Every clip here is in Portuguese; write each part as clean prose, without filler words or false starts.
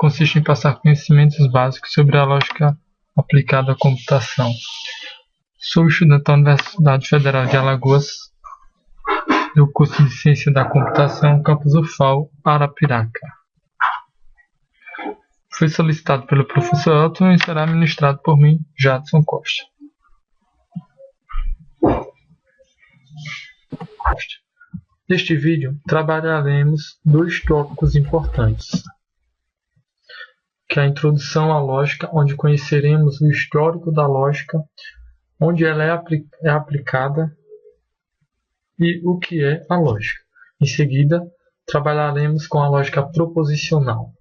consiste em passar conhecimentos básicos sobre a lógica aplicada à computação. Sou estudante da Universidade Federal de Alagoas, do curso de Ciência da Computação, campus UFAL, Arapiraca. Foi solicitado pelo professor Elton e será ministrado por mim, Jadson Costa. Neste vídeo, trabalharemos dois tópicos importantes, que é a introdução à lógica, onde conheceremos o histórico da lógica, onde ela é aplicada e o que é a lógica. Em seguida, trabalharemos com a lógica proposicional,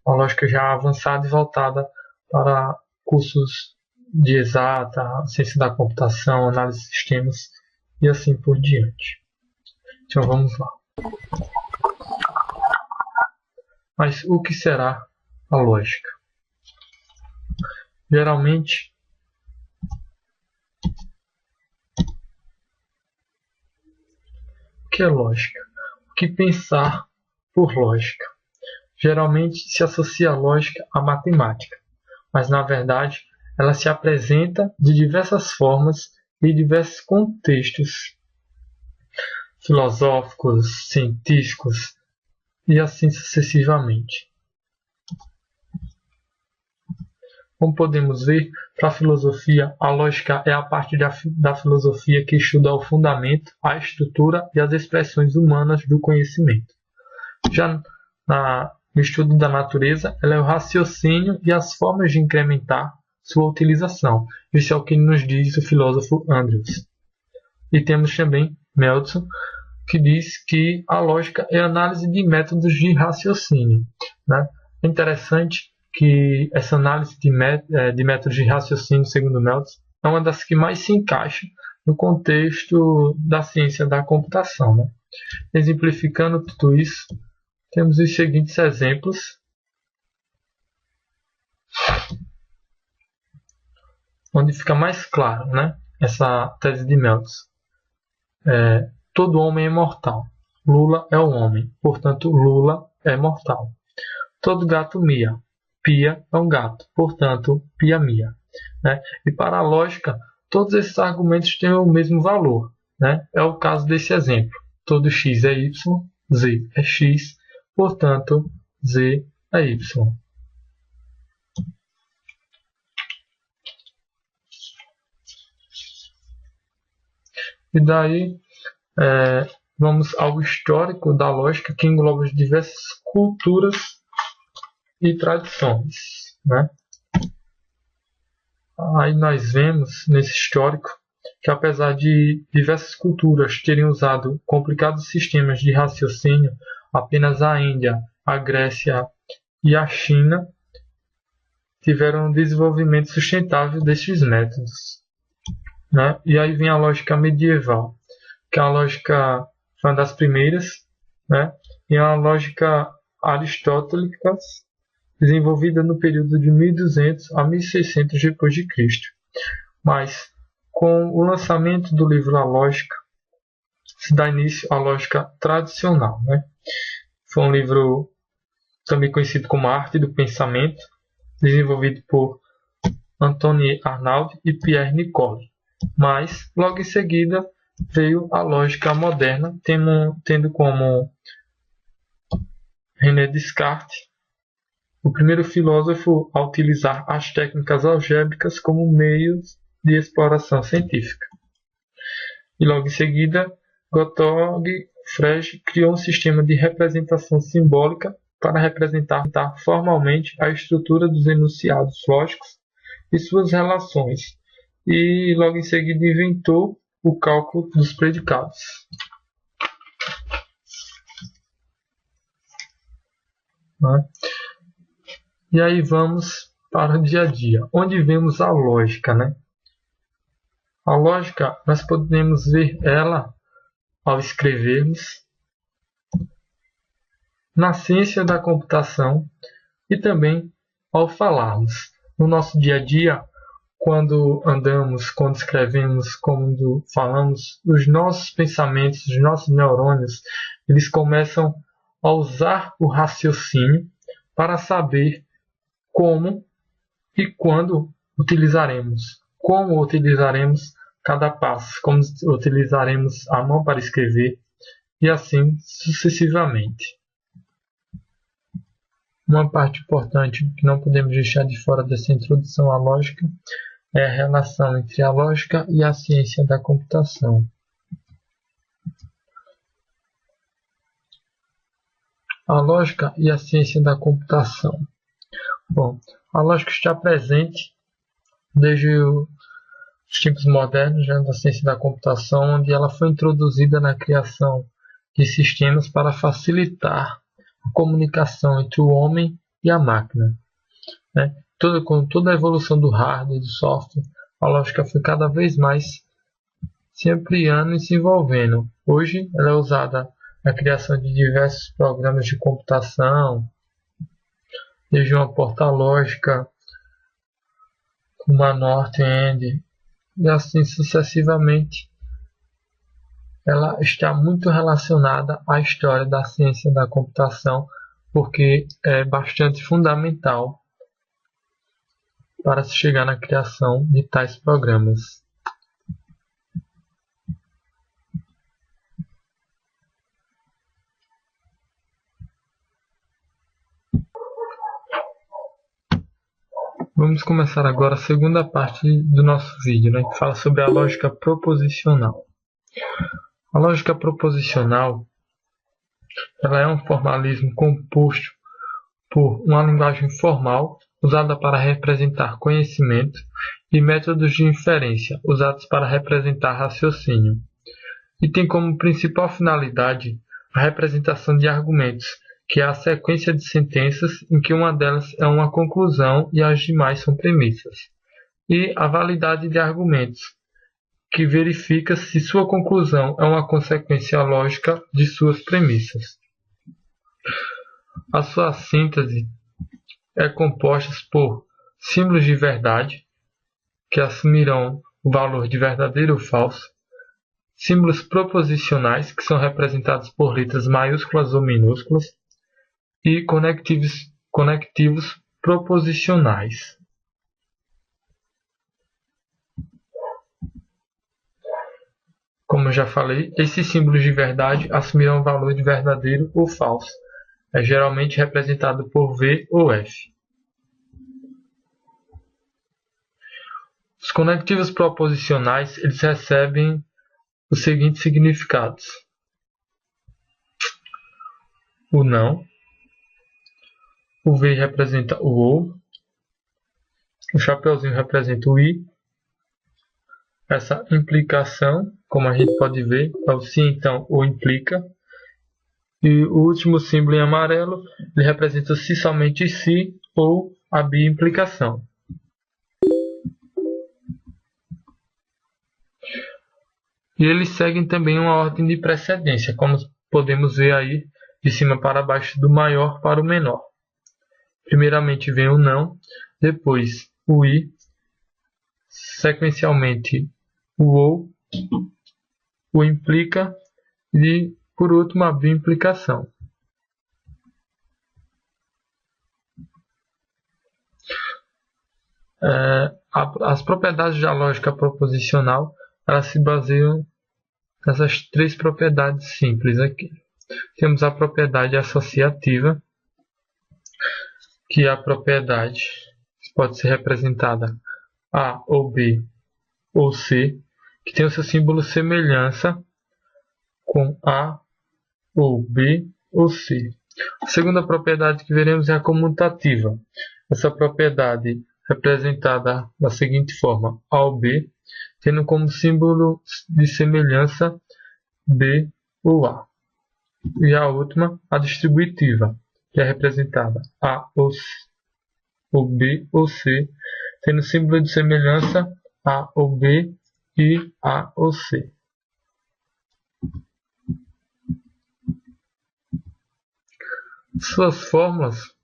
uma lógica já avançada e voltada para cursos de exata, ciência da computação, análise de sistemas e assim por diante. Então vamos lá. Mas o que será a lógica? Geralmente, o que é lógica? O que pensar por lógica? Geralmente se associa a lógica à matemática, mas na verdade ela se apresenta de diversas formas e em diversos contextos filosóficos, científicos e assim sucessivamente. Como podemos ver, para a filosofia, a lógica é a parte da filosofia que estuda o fundamento, a estrutura e as expressões humanas do conhecimento. Já no estudo da natureza, ela é o raciocínio e as formas de incrementar sua utilização. Isso é o que nos diz o filósofo Andrews. E temos também Meltzer, que diz que a lógica é a análise de métodos de raciocínio. Né? É interessante que essa análise de métodos de raciocínio, segundo Meltzer, é uma das que mais se encaixa no contexto da ciência da computação. Né? Exemplificando tudo isso, temos os seguintes exemplos, onde fica mais claro, né, essa tese de Meltzer. Todo homem é mortal. Lula é um homem, portanto Lula é mortal. Todo gato mia. Pia é um gato, portanto Pia mia. Né? E para a lógica, todos esses argumentos têm o mesmo valor. Né? É o caso desse exemplo. Todo x é y, z é x, portanto z é y. E daí vamos ao histórico da lógica, que engloba as diversas culturas e tradições. Né? Aí nós vemos nesse histórico que, apesar de diversas culturas terem usado complicados sistemas de raciocínio, apenas a Índia, a Grécia e a China tiveram um desenvolvimento sustentável destes métodos. Né? E aí vem a lógica medieval, que é a lógica foi uma das primeiras, né? E é uma lógica aristotélica desenvolvida no período de 1200 a 1600 d.C. Mas com o lançamento do livro A Lógica, se dá início à lógica tradicional. Né? Foi um livro também conhecido como A Arte do Pensamento, desenvolvido por Antoine Arnauld e Pierre Nicole. Mas, logo em seguida, veio a lógica moderna, tendo como René Descartes o primeiro filósofo a utilizar as técnicas algébricas como meios de exploração científica. E logo em seguida, Gotthold Frege criou um sistema de representação simbólica para representar formalmente a estrutura dos enunciados lógicos e suas relações. E logo em seguida inventou o cálculo dos predicados. Né? E aí vamos para o dia a dia, onde vemos a lógica. Né? A lógica, nós podemos ver ela ao escrevermos, na ciência da computação e também ao falarmos. No nosso dia a dia, quando andamos, quando escrevemos, quando falamos, os nossos pensamentos, os nossos neurônios, eles começam a usar o raciocínio para saber como e quando utilizaremos, como utilizaremos cada passo, como utilizaremos a mão para escrever e assim sucessivamente. Uma parte importante que não podemos deixar de fora dessa introdução à lógica é a relação entre a lógica e a ciência da computação. A lógica e a ciência da computação. Bom, a lógica está presente desde os tempos modernos, da ciência da computação, onde ela foi introduzida na criação de sistemas para facilitar a comunicação entre o homem e a máquina. Com toda a evolução do hardware e do software, a lógica foi cada vez mais se ampliando e se envolvendo. Hoje, ela é usada na criação de diversos programas de computação, desde uma porta lógica, uma North-End, e assim sucessivamente. Ela está muito relacionada à história da ciência da computação, porque é bastante fundamental para se chegar na criação de tais programas. Vamos começar agora a segunda parte do nosso vídeo, que fala sobre a lógica proposicional. A lógica proposicional ela é um formalismo composto por uma linguagem formal usada para representar conhecimento e métodos de inferência usados para representar raciocínio, e tem como principal finalidade a representação de argumentos, que é a sequência de sentenças em que uma delas é uma conclusão e as demais são premissas, e a validade de argumentos, que verifica se sua conclusão é uma consequência lógica de suas premissas. A sua síntese é composta por símbolos de verdade, que assumirão o valor de verdadeiro ou falso, símbolos proposicionais, que são representados por letras maiúsculas ou minúsculas, e conectivos proposicionais. Como eu já falei, esses símbolos de verdade assumirão o valor de verdadeiro ou falso. É geralmente representado por V ou F. Os conectivos proposicionais eles recebem os seguintes significados: o não, o V representa o ou, o chapeuzinho representa o i, essa implicação, como a gente pode ver, é o se então ou implica, e o último símbolo em amarelo ele representa o se somente se ou a bi-implicação. E eles seguem também uma ordem de precedência, como podemos ver aí de cima para baixo, do maior para o menor. Primeiramente vem o não, depois o i, sequencialmente o ou, o implica e, por último, a bi-implicação. As propriedades da lógica proposicional elas se baseiam nessas três propriedades simples aqui. Temos a propriedade associativa, que é a propriedade que pode ser representada A ou B ou C, que tem o seu símbolo semelhança com A ou B ou C. A segunda propriedade que veremos é a comutativa. Essa propriedade representada da seguinte forma: A ou B, tendo como símbolo de semelhança B ou A. E a última, a distributiva, que é representada A ou B ou C, tendo símbolo de semelhança A ou B e A ou C. Suas fórmulas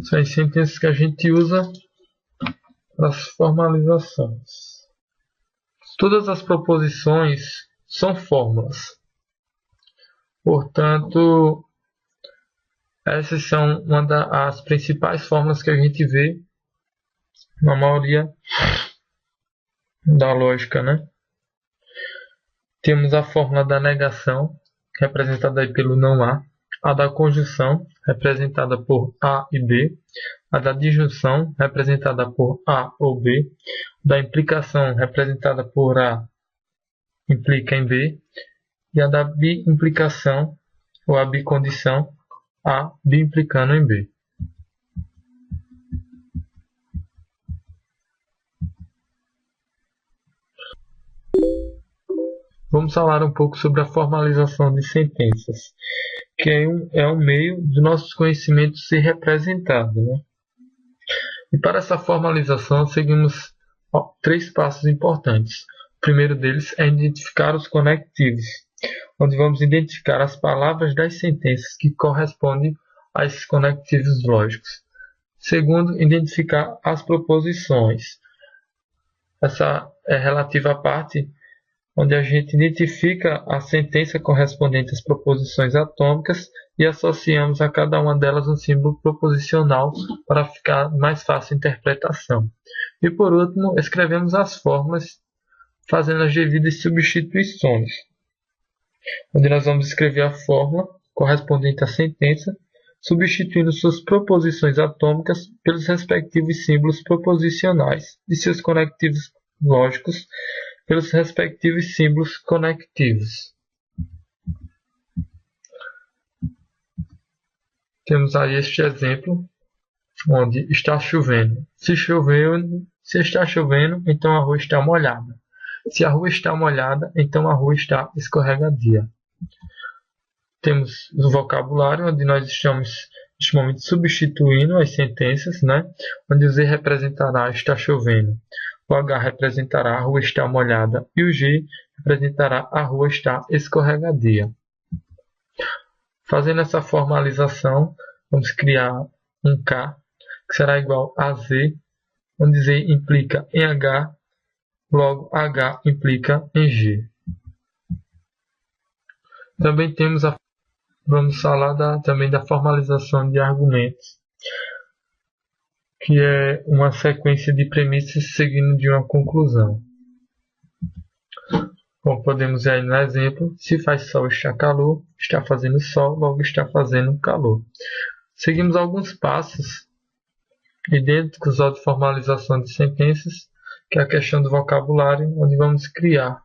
são as sentenças que a gente usa para as formalizações. Todas as proposições são fórmulas. Portanto, Essas são uma das principais fórmulas que a gente vê na maioria da lógica, né? Temos a fórmula da negação, representada aí pelo não há, a da conjunção, representada por A e B, a da disjunção, representada por A ou B, da implicação, representada por A implica em B, e a da bi-implicação, ou a bicondição, A bi-implicando em B. Vamos falar um pouco sobre a formalização de sentenças, que é um meio do nosso conhecimento ser representado, né? E para essa formalização, seguimos 3 passos importantes. O primeiro deles é identificar os conectivos, onde vamos identificar as palavras das sentenças que correspondem a esses conectivos lógicos. Segundo, identificar as proposições. Essa é relativa à parte onde a gente identifica a sentença correspondente às proposições atômicas e associamos a cada uma delas um símbolo proposicional para ficar mais fácil a interpretação. E por último, escrevemos as fórmulas fazendo as devidas substituições, onde nós vamos escrever a fórmula correspondente à sentença, substituindo suas proposições atômicas pelos respectivos símbolos proposicionais e seus conectivos lógicos pelos respectivos símbolos conectivos. Temos aí este exemplo, onde está chovendo. Se está chovendo, então a rua está molhada. Se a rua está molhada, então a rua está escorregadia. Temos o vocabulário, onde nós estamos neste momento substituindo as sentenças, né? Onde o Z representará está chovendo. O H representará a rua está molhada e o G representará a rua está escorregadia. Fazendo essa formalização, vamos criar um K que será igual a Z, onde Z implica em H, logo H implica em G. Também vamos falar também da formalização de argumentos, que é uma sequência de premissas seguindo de uma conclusão. Como podemos ver aí no exemplo, se faz sol está calor, está fazendo sol, logo está fazendo calor. Seguimos alguns passos idênticos ao de formalização de sentenças, que é a questão do vocabulário, onde vamos criar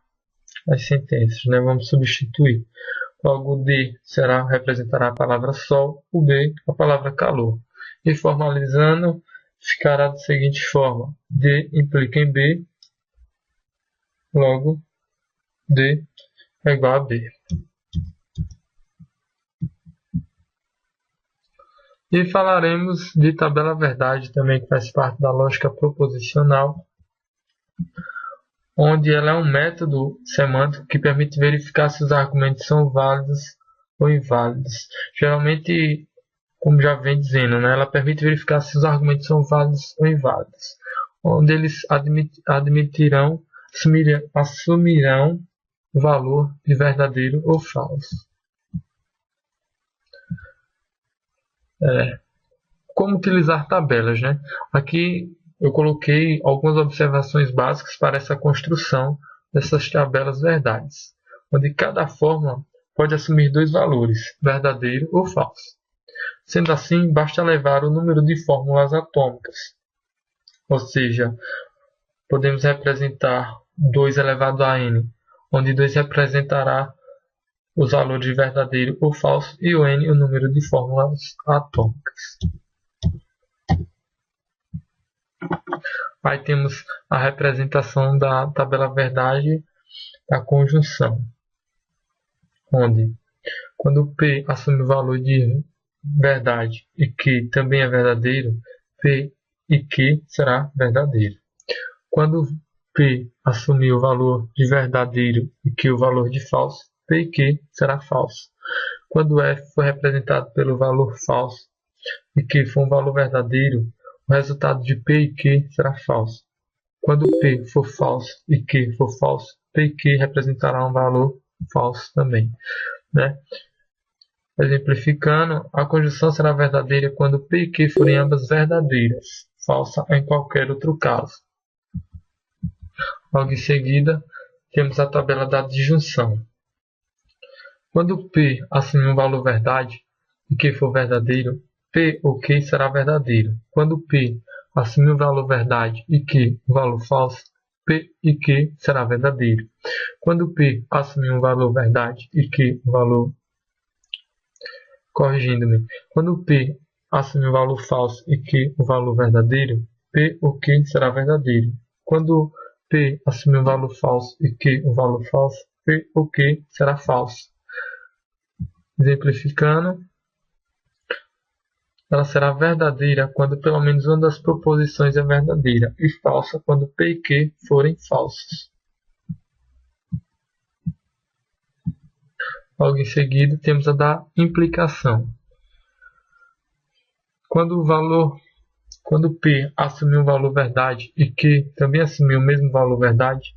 as sentenças, né? Vamos substituir. Logo o D representará a palavra sol, o B a palavra calor. E formalizando, ficará da seguinte forma: D implica em B, logo D é igual a B. E falaremos de tabela verdade também, que faz parte da lógica proposicional, onde ela é um método semântico que permite verificar se os argumentos são válidos ou inválidos. Geralmente, como já vem dizendo, né, ela permite verificar se os argumentos são válidos ou inválidos, onde eles assumirão o valor de verdadeiro ou falso. Como utilizar tabelas, né? Aqui eu coloquei algumas observações básicas para essa construção dessas tabelas verdades, onde cada fórmula pode assumir 2 valores, verdadeiro ou falso. Sendo assim, basta levar o número de fórmulas atômicas, ou seja, podemos representar 2 elevado a n, onde 2 representará os valores de verdadeiro ou falso e o n o número de fórmulas atômicas. Aí temos a representação da tabela verdade da conjunção, onde quando P assume o valor de verdade e Q também é verdadeiro, P e Q será verdadeiro. Quando P assumir o valor de verdadeiro e Q o valor de falso, P e Q será falso. Quando F for representado pelo valor falso e Q for um valor verdadeiro, o resultado de P e Q será falso. Quando P for falso e Q for falso, P e Q representará um valor falso também, né? Exemplificando, a conjunção será verdadeira quando P e Q forem ambas verdadeiras, falsa em qualquer outro caso. Logo em seguida, temos a tabela da disjunção. Quando P assumir um valor verdade e Q for verdadeiro, P ou Q será verdadeiro. Quando P assumir um valor verdade e Q um valor falso, P e Q será verdadeiro. Quando P assumir um valor verdade e Q um valor... Corrigindo-me. Quando P assumir um valor falso e Q um valor verdadeiro, P ou Q será verdadeiro. Quando P assumir um valor falso e Q um valor falso, P ou Q será falso. Exemplificando, ela será verdadeira quando pelo menos uma das proposições é verdadeira e falsa quando P e Q forem falsos. Logo em seguida, temos a da implicação. Quando P assumir um valor verdade e Q também assumir o mesmo valor verdade,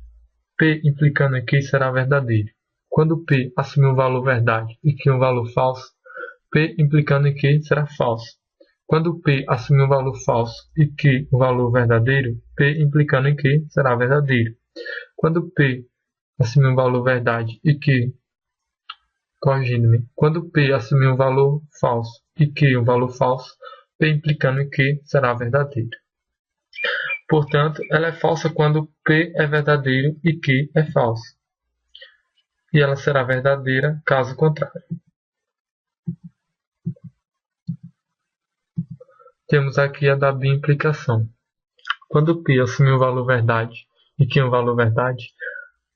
P implicando em Q será verdadeiro. Quando P assumir um valor verdade e Q um valor falso, P implicando em Q será falso. Quando P assumir um valor falso e Q um valor verdadeiro, P implicando em Q será verdadeiro. Quando P assumir um valor verdade e Q... Corrigindo-me. Quando P assumir um valor falso e Q um valor falso, P implicando em Q será verdadeiro. Portanto, ela é falsa quando P é verdadeiro e Q é falso. E ela será verdadeira caso contrário. Temos aqui a da bimplicação. Quando P assumir um valor verdade e Q um valor verdade,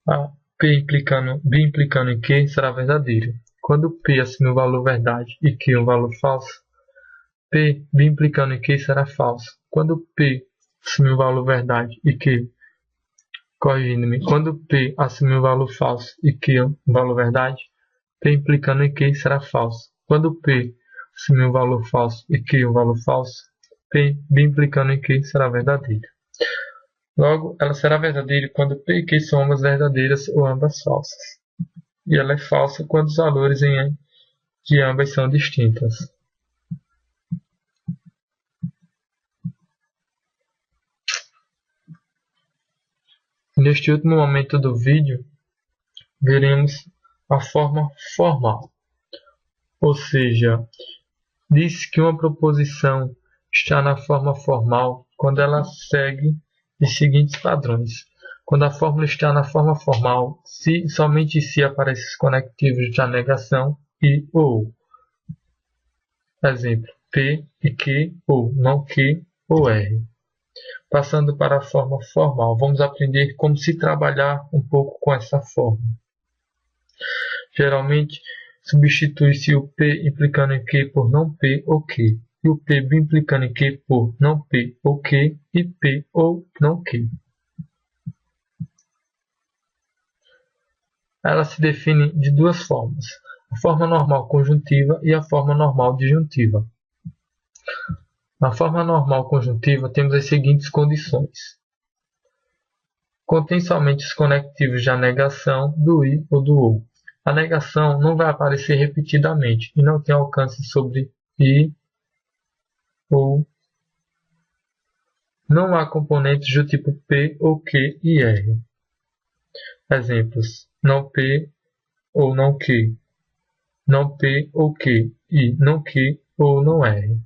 a P implicando em Q será verdadeiro. Quando P assumir um valor verdade e Q um valor falso, P implicando em Q será falso. Quando P assumir um valor verdade e Q... Corrigindo-me. Quando P assumir um valor falso e Q um valor verdade, P implicando em Q será falso. Quando P assumir um valor falso e Q um valor falso, P implicando em Q será verdadeiro. Logo, ela será verdadeira quando P e Q são ambas verdadeiras ou ambas falsas. E ela é falsa quando os valores de ambas são distintas. Neste último momento do vídeo, veremos a forma formal. Ou seja, diz que uma proposição está na forma formal quando ela segue os seguintes padrões. Quando a fórmula está na forma formal, somente se aparecem os conectivos da negação e ou. Exemplo, P e Q ou, não Q ou R. Passando para a forma formal, vamos aprender como se trabalhar um pouco com essa forma. Geralmente, substitui-se o P implicando em Q por não P ou Q, e o P implicando em Q por não P ou Q e P ou não Q. Ela se define de duas formas, a forma normal conjuntiva e a forma normal disjuntiva. Na forma normal conjuntiva temos as seguintes condições. Contém somente os conectivos da negação, do i ou do ou. A negação não vai aparecer repetidamente e não tem alcance sobre i ou. Não há componentes do tipo P ou Q e R. Exemplos: não P ou não Q, não P ou Q e não Q ou não R.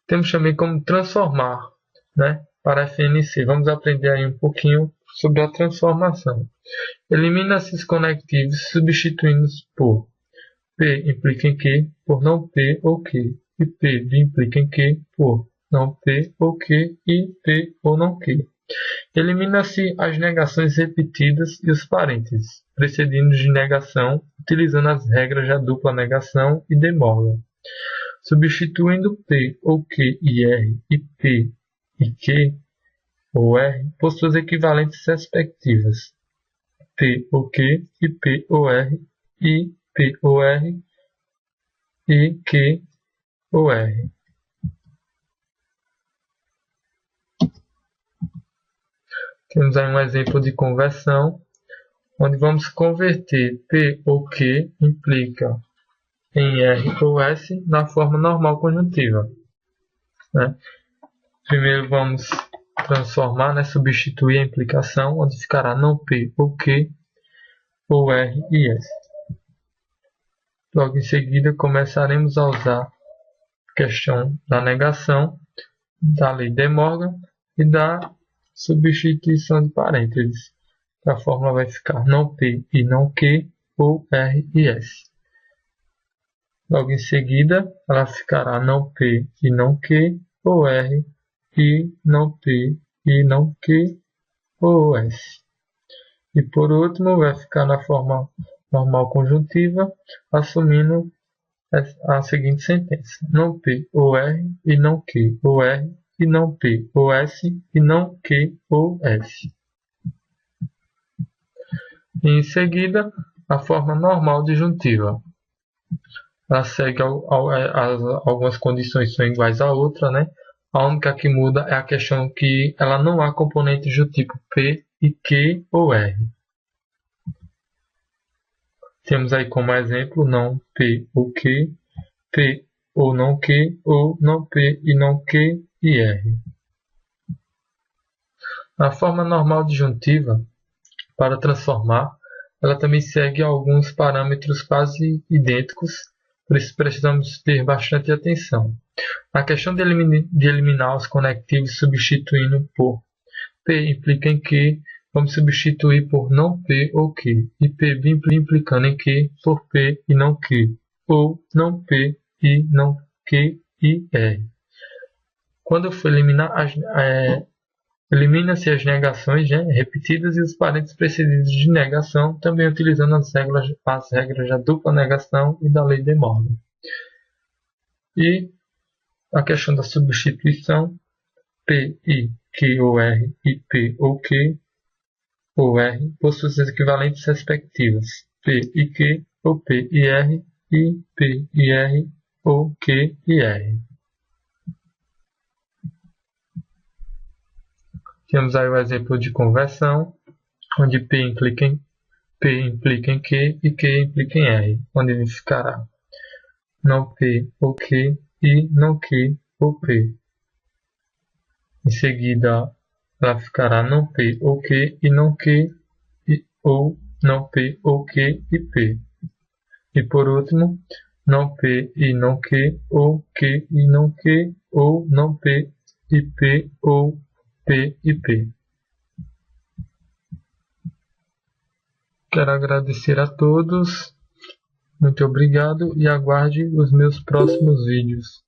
Temos também como transformar, para FNC. Vamos aprender aí um pouquinho sobre a transformação. Elimina-se os conectivos substituindo-os por P implica em Q por não P ou Q, e P implica em Q por não P ou Q e P ou não Q. Elimina-se as negações repetidas e os parênteses, precedidos de negação, utilizando as regras da dupla negação e de Morgan. Substituindo P ou Q e R e P e Q ou R por suas equivalentes respectivas, P ou Q e P ou R e P ou R e Q ou R. Temos aí um exemplo de conversão. onde vamos converter P ou Q implica em R ou S na forma normal conjuntiva, né? Primeiro vamos transformar, né, substituir a implicação, onde ficará não P ou Q, ou R e S. Logo em seguida começaremos a usar a questão da negação, da lei de Morgan e da substituição de parênteses. A fórmula vai ficar não P e não Q, ou R e S. Logo em seguida, ela ficará não P e não Q, ou R, e não P e não Q, ou S. E por último, vai ficar na forma normal conjuntiva, assumindo a seguinte sentença: não P ou R, e não Q ou R, e não P ou S, e não Q ou S. E em seguida, a forma normal disjuntiva. Ela segue algumas condições são iguais à outra, né? A única que muda é a questão que ela não há componentes do tipo P e Q ou R. Temos aí como exemplo não P ou Q, P ou não Q, ou não P e não Q e R. A forma normal disjuntiva, para transformar, ela também segue alguns parâmetros quase idênticos, por isso precisamos ter bastante atenção. A questão de eliminar os conectivos substituindo por P implica em Q, vamos substituir por não P ou Q, e P implicando em Q por P e não Q, ou não P e não Q e R. Quando eu for eliminar elimina-se as negações, né, repetidas e os parênteses precedidos de negação, também utilizando as regras da dupla negação e da lei de Morgan. E a questão da substituição, P e Q ou R e P ou Q ou R possuem seus equivalentes respectivos, P e Q ou P e R e P e R ou Q e R. Temos aí o exemplo de conversão, onde P implica em Q e Q implica em R, onde ficará não P ou Q e não Q ou P. Em seguida, ela ficará não P ou Q e não Q ou não P ou Q e P. E por último, não P e não Q ou Q e não Q ou não P e P ou P e P. Quero agradecer a todos, muito obrigado e aguarde os meus próximos vídeos.